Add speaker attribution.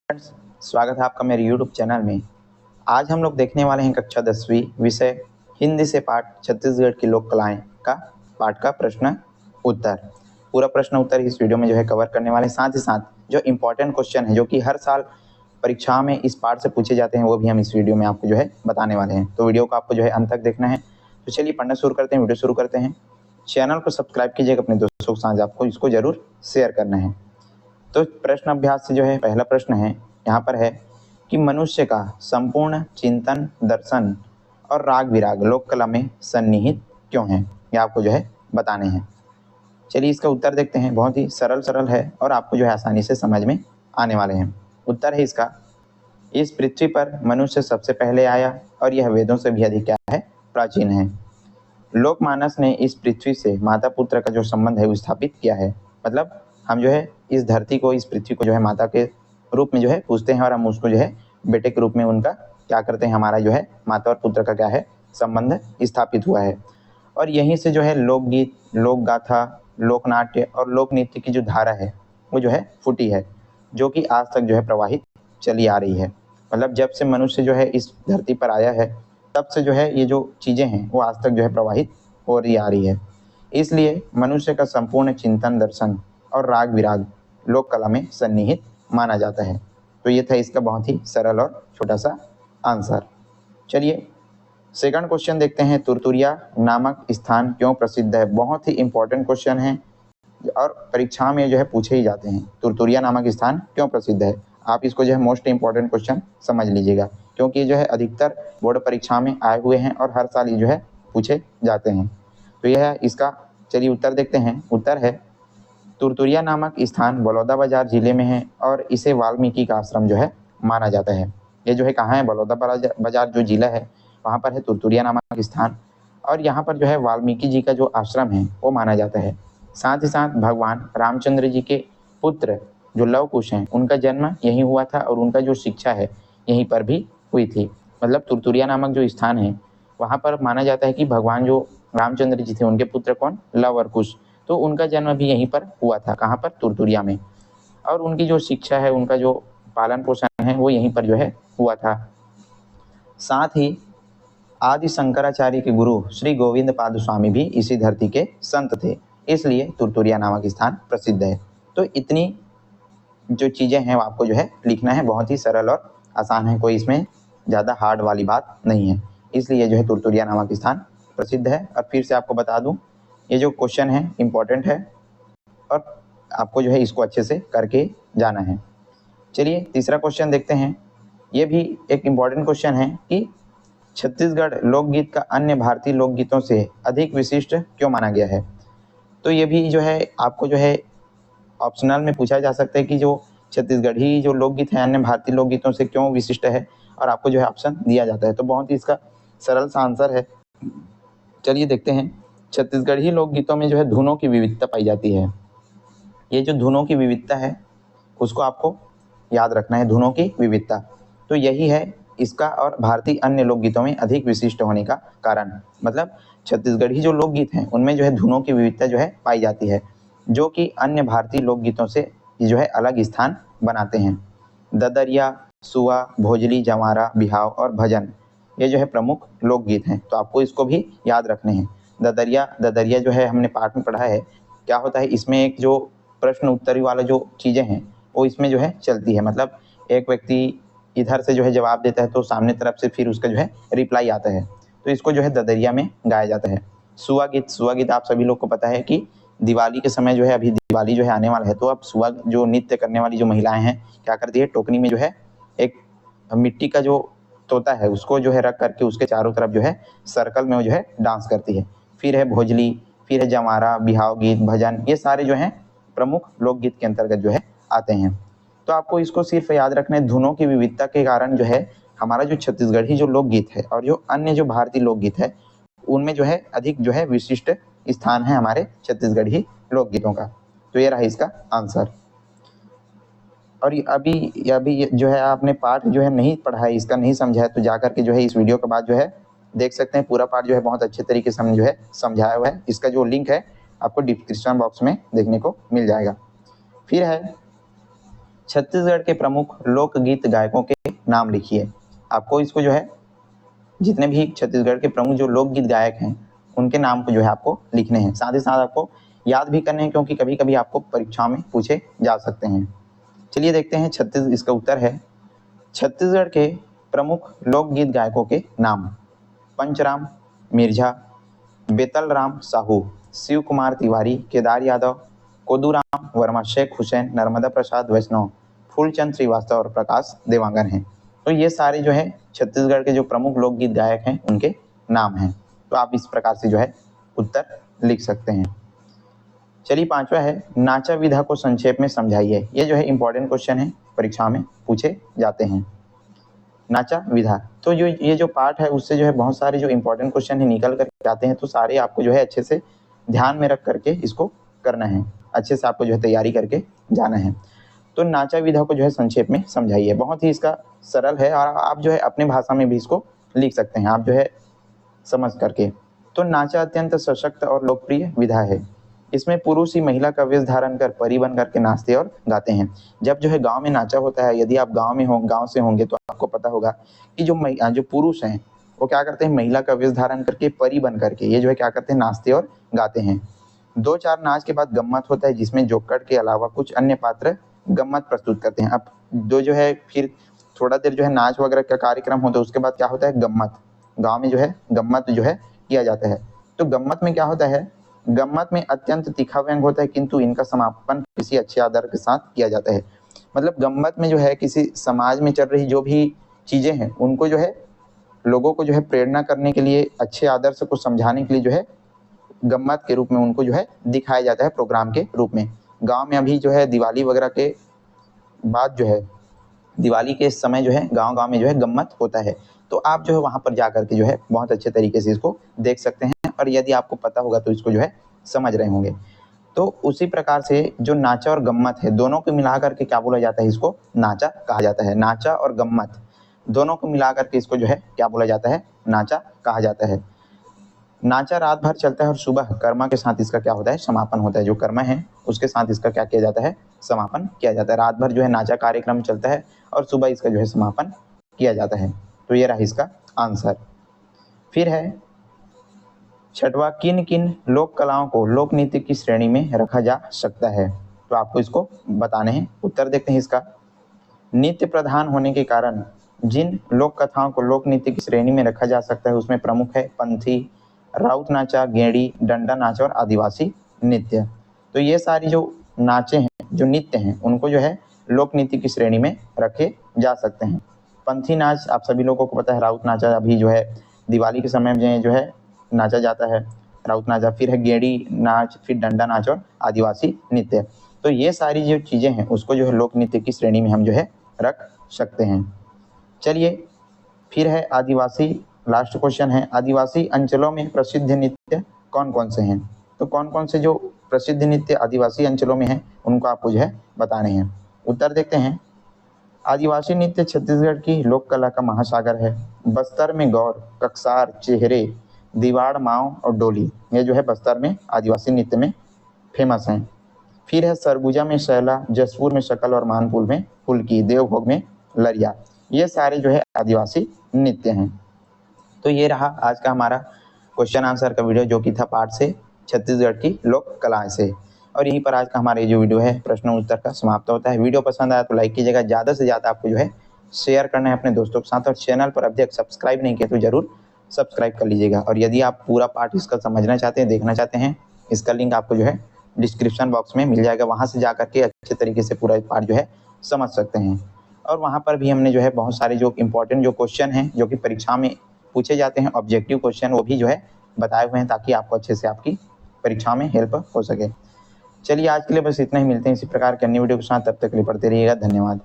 Speaker 1: Friends, स्वागत है आपका मेरे YouTube चैनल में। आज हम लोग देखने वाले हैं कक्षा 10वीं विषय हिंदी से पाठ छत्तीसगढ़ की लोक कलाएं का पाठ का प्रश्न उत्तर। पूरा प्रश्न उत्तर इस वीडियो में कवर करने वाले हैं। साथ ही साथ जो इम्पोर्टेंट क्वेश्चन है जो कि हर साल परीक्षा में इस पाठ से पूछे जाते हैं वो भी हम इस वीडियो में आपको बताने वाले हैं। तो वीडियो को आपको अंत तक देखना है। तो चलिए पढ़ना शुरू करते हैं, वीडियो शुरू करते हैं। चैनल को सब्सक्राइब कीजिएगा, अपने दोस्तों के साथ आपको इसको जरूर शेयर करना है। तो प्रश्न अभ्यास से पहला प्रश्न है, यहाँ पर है कि मनुष्य का संपूर्ण चिंतन, दर्शन और राग विराग लोक कला में सन्निहित क्यों है, ये आपको बताने हैं। चलिए इसका उत्तर देखते हैं। बहुत ही सरल है और आपको आसानी से समझ में आने वाले हैं। उत्तर है इसका, इस पृथ्वी पर मनुष्य सबसे पहले आया और यह वेदों से भी अधिक क्या है, प्राचीन है। लोकमानस ने इस पृथ्वी से माता पुत्र का जो संबंध है वो स्थापित किया है। मतलब हम इस धरती को, इस पृथ्वी को माता के रूप में पूजते हैं और हम उसको बेटे के रूप में उनका क्या करते हैं, हमारा माता और पुत्र का क्या है, संबंध स्थापित हुआ है। और यहीं से लोकगीत, लोक गाथा, लोकनाट्य और लोक नृत्य की जो धारा है वो फूटी है, जो कि आज तक प्रवाहित चली आ रही है। मतलब जब से मनुष्य इस धरती पर आया है तब से ये जो चीज़ें हैं वो आज तक प्रवाहित हो रही आ रही है। इसलिए मनुष्य का संपूर्ण चिंतन, दर्शन और राग विराग लोक कला में सन्निहित माना जाता है। तो ये था इसका बहुत ही सरल और छोटा सा आंसर। चलिए सेकंड क्वेश्चन देखते हैं। तुरतुरिया नामक स्थान क्यों प्रसिद्ध है? बहुत ही इंपॉर्टेंट क्वेश्चन है और परीक्षा में पूछे ही जाते हैं। तुरतुरिया नामक स्थान क्यों प्रसिद्ध है? आप इसको मोस्ट इंपॉर्टेंट क्वेश्चन समझ लीजिएगा, क्योंकि ये अधिकतर बोर्ड परीक्षा में आए हुए हैं और हर साल ये पूछे जाते हैं। तो यह है इसका। चलिए उत्तर देखते हैं। उत्तर है, तुरतुरिया नामक स्थान बलौदाबाजार जिले में है और इसे वाल्मीकि का आश्रम माना जाता है। ये कहाँ है? बलौदाबाजार जो जिला है वहाँ पर है तुरतुरिया नामक स्थान, और यहाँ पर वाल्मीकि जी का जो आश्रम है वो माना जाता है। साथ ही साथ भगवान रामचंद्र जी के पुत्र जो लव कुश हैं उनका जन्म यहीं हुआ था और उनका जो शिक्षा है यहीं पर भी हुई थी। मतलब तुरतुरिया नामक जो स्थान है वहाँ पर माना जाता है कि भगवान जो रामचंद्र जी थे उनके पुत्र कौन? लव और कुश, तो उनका जन्म भी यहीं पर हुआ था। कहाँ पर? तुरतुरिया में। और उनकी जो शिक्षा है, उनका जो पालन पोषण है वो यहीं पर हुआ था। साथ ही आदि शंकराचार्य के गुरु श्री गोविंद पाद स्वामी भी इसी धरती के संत थे, इसलिए तुरतुरिया नामक स्थान प्रसिद्ध है। तो इतनी जो चीज़ें हैं वो आपको लिखना है। बहुत ही सरल और आसान है, कोई इसमें ज़्यादा हार्ड वाली बात नहीं है। इसलिए तुरतुरिया नामक स्थान प्रसिद्ध है। और फिर से आपको बता दूं, ये जो क्वेश्चन है इम्पोर्टेंट है और आपको इसको अच्छे से करके जाना है। चलिए तीसरा क्वेश्चन देखते हैं। ये भी एक इम्पॉर्टेंट क्वेश्चन है कि छत्तीसगढ़ लोकगीत का अन्य भारतीय लोकगीतों से अधिक विशिष्ट क्यों माना गया है? तो ये भी आपको ऑप्शनल में पूछा जा सकता है कि जो छत्तीसगढ़ी जो लोकगीत है अन्य भारतीय लोकगीतों से क्यों विशिष्ट है, और आपको ऑप्शन दिया जाता है। तो बहुत ही इसका सरल सा आंसर है। चलिए देखते हैं। छत्तीसगढ़ी लोकगीतों में धुनों की विविधता पाई जाती है। ये जो धुनों की विविधता है उसको आपको याद रखना है, धुनों की विविधता। तो यही है इसका और भारतीय अन्य लोकगीतों में अधिक विशिष्ट होने का कारण। मतलब छत्तीसगढ़ी जो लोकगीत हैं उनमें धुनों की विविधता पाई जाती है, जो कि अन्य भारतीय लोकगीतों से अलग स्थान बनाते हैं। ददरिया, सुआ, भोजली, जंवारा, बिहाव और भजन ये प्रमुख लोकगीत हैं। तो आपको इसको भी याद रखने हैं। ददरिया हमने पाठ में पढ़ा है। क्या होता है इसमें, एक जो प्रश्न उत्तरी वाला जो चीज़ें हैं वो इसमें चलती है। मतलब एक व्यक्ति इधर से जवाब देता है तो सामने तरफ से फिर उसका रिप्लाई आता है। तो इसको ददरिया में गाया जाता है। सुआ गीत आप सभी लोग को पता है कि दिवाली के समय अभी दिवाली आने वाला है, तो अब सुआ जो नृत्य करने वाली जो महिलाएं हैं क्या करती है, टोकनी में एक मिट्टी का जो तोता है उसको रख करके उसके चारों तरफ सर्कल में वो डांस करती है। फिर है भोजली, फिर है जंवारा, बिहाव गीत, भजन, ये सारे प्रमुख लोकगीत के अंतर्गत आते हैं। तो आपको इसको सिर्फ याद रखना है, धुनों की विविधता के कारण हमारा जो छत्तीसगढ़ी जो लोकगीत है और जो अन्य जो भारतीय लोकगीत है उनमें अधिक विशिष्ट स्थान है हमारे छत्तीसगढ़ी लोकगीतों का। तो ये रहा इसका आंसर। और अभी आपने पाठ नहीं पढ़ा है, इसका नहीं समझा है, तो जाकर के इस वीडियो के बाद देख सकते हैं। पूरा पाठ बहुत अच्छे तरीके से हमने समझाया हुआ है। इसका जो लिंक है आपको डिस्क्रिप्शन बॉक्स में देखने को मिल जाएगा। फिर है छत्तीसगढ़ के प्रमुख लोकगीत गायकों के नाम लिखिए। आपको इसको जो है जितने भी छत्तीसगढ़ के प्रमुख जो लोकगीत गायक हैं उनके नाम को जो है आपको लिखने हैं, साथ ही साथ आपको याद भी करने हैं क्योंकि कभी कभी आपको परीक्षा में पूछे जा सकते हैं। चलिए देखते हैं इसका उत्तर है छत्तीसगढ़ के प्रमुख लोकगीत गायकों के नाम। पंचराम मिर्झा, बेतलराम साहू, शिव कुमार तिवारी, केदार यादव, कोदूराम वर्मा, शेख हुसैन, नर्मदा प्रसाद वैष्णव, फूलचंद श्रीवास्तव और प्रकाश देवांगन हैं। तो ये सारे जो है छत्तीसगढ़ के जो प्रमुख लोकगीत गायक हैं उनके नाम हैं। तो आप इस प्रकार से जो है उत्तर लिख सकते हैं। चलिए पांचवा है नाचा विधा को संक्षेप में समझाइए। ये जो है इंपॉर्टेंट क्वेश्चन है, परीक्षा में पूछे जाते हैं। नाचा विधा, तो जो ये जो पार्ट है उससे जो है बहुत सारे जो इंपॉर्टेंट क्वेश्चन है निकल कर आते हैं, तो सारे आपको जो है अच्छे से ध्यान में रख करके इसको करना है, अच्छे से आपको जो है तैयारी करके जाना है। तो नाचा विधा को जो है संक्षेप में समझाइए। बहुत ही इसका सरल है और आप जो है अपने भाषा में भी इसको लिख सकते हैं, आप जो है समझ करके। तो नाचा अत्यंत सशक्त और लोकप्रिय विधा है। इसमें पुरुष ही महिला का वेश धारण कर परी बन करके नाचते और गाते हैं। जब जो है गांव में नाचा होता है, यदि आप गांव से होंगे तो आपको पता होगा कि जो पुरुष हैं वो क्या करते हैं, महिला का वेश धारण करके परी बन करके ये जो है क्या करते हैं, नाचते और गाते हैं। 2-4 नाच के बाद गम्मत होता है, जिसमें जोकड़ के अलावा कुछ अन्य पात्र गम्मत प्रस्तुत करते हैं। अब दो जो है फिर थोड़ा देर जो है नाच वगैरह का कार्यक्रम होता है, उसके बाद क्या होता है, गम्मत। गांव में जो है गम्मत जो है किया जाता है। तो गम्मत में क्या होता है, गम्मत में अत्यंत तीखा व्यंग होता है, किंतु इनका समापन किसी अच्छे आदर के साथ किया जाता है। मतलब गम्मत में जो है किसी समाज में चल रही जो भी चीजें हैं उनको जो है लोगों को जो है प्रेरणा करने के लिए, अच्छे आदर्श को समझाने के लिए जो है गम्मत के रूप में उनको जो है दिखाया जाता है, प्रोग्राम के रूप में। गांव में अभी जो है दिवाली वगैरह के बाद जो है दिवाली के समय जो है गांव में जो है गम्मत होता है। तो आप जो है वहां पर जा करके जो है बहुत अच्छे तरीके से इसको देख सकते हैं, और यदि आपको पता होगा तो इसको जो है समझ रहे होंगे। तो उसी प्रकार से जो नाचा और गम्मत है दोनों को मिला करके क्या बोला जाता है, इसको नाचा कहा जाता है। नाचा और गम्मत दोनों को मिला करके इसको जो है क्या बोला जाता है, नाचा कहा जाता है। नाचा रात भर चलता है और सुबह कर्मा के साथ इसका क्या होता है, समापन होता है। जो कर्मा है उसके साथ इसका क्या किया जाता है, समापन किया जाता है। रात भर जो है नाचा कार्यक्रम चलता है और सुबह इसका जो है समापन किया जाता है। तो ये रहा इसका आंसर। फिर है छठवा, किन किन लोक कलाओं को लोक नृत्य की श्रेणी में रखा जा सकता है। तो आपको इसको बताने हैं। उत्तर देखते हैं इसका। नित्य प्रधान होने के कारण जिन लोक कथाओं को लोक नृत्य की श्रेणी में रखा जा सकता है उसमें प्रमुख है पंथी, राउत नाचा, गेड़ी, डंडा नाचा और आदिवासी नृत्य। तो ये सारी जो नाचे हैं, जो नृत्य हैं, उनको जो है लोक नृत्य की श्रेणी में रखे जा सकते हैं। पंथी नाच आप सभी लोगों को पता है, राउत नाचा अभी जो है दिवाली के समय में जो है नाचा जाता है, राउत नाचा। फिर है गेड़ी नाच, फिर डंडा नाच और आदिवासी नृत्य। तो ये सारी जो चीज़ें हैं उसको जो है लोक नृत्य की श्रेणी में हम जो है रख सकते हैं। चलिए फिर है आदिवासी, लास्ट क्वेश्चन है, आदिवासी अंचलों में प्रसिद्ध नृत्य कौन कौन से हैं। तो कौन कौन से जो प्रसिद्ध नृत्य आदिवासी अंचलों में हैं उनको आपको जो है बताने हैं। उत्तर देखते हैं। आदिवासी नृत्य छत्तीसगढ़ की लोक कला का महासागर है। बस्तर में गौर, कक्सार, चेहरे, दीवाड़, माँव और डोली, ये जो है बस्तर में आदिवासी नृत्य में फेमस हैं। फिर है सरगुजा में शैला, जसपुर में शकल और मानपुर में फुल्की, देवभोग में लरिया। ये सारे जो है आदिवासी नृत्य हैं। तो ये रहा आज का हमारा क्वेश्चन आंसर का वीडियो, जो कि था पार्ट से छत्तीसगढ़ की लोक कलाएं से। और यहीं पर आज का हमारा ये जो वीडियो है प्रश्न उत्तर का समाप्त होता है। वीडियो पसंद आया तो लाइक कीजिएगा, ज़्यादा से ज़्यादा आपको जो है शेयर करना है अपने दोस्तों के साथ, और चैनल पर अभी तक सब्सक्राइब नहीं किया तो जरूर सब्सक्राइब कर लीजिएगा। और यदि आप पूरा पार्ट इसका समझना चाहते हैं, देखना चाहते हैं, इसका लिंक आपको जो है डिस्क्रिप्शन बॉक्स में मिल जाएगा, वहाँ से जा करके अच्छे तरीके से पूरा पार्ट जो है समझ सकते हैं। और वहाँ पर भी हमने जो है बहुत सारे जो इंपॉर्टेंट जो क्वेश्चन हैं जो कि परीक्षा में पूछे जाते हैं, ऑब्जेक्टिव क्वेश्चन, वो भी जो है बताए हुए हैं, ताकि आपको अच्छे से आपकी परीक्षा में हेल्प हो सके। चलिए आज के लिए बस इतना ही, मिलते हैं इसी प्रकार के अन्य वीडियो के साथ, तब तक के लिए पढ़ते रहिएगा। धन्यवाद।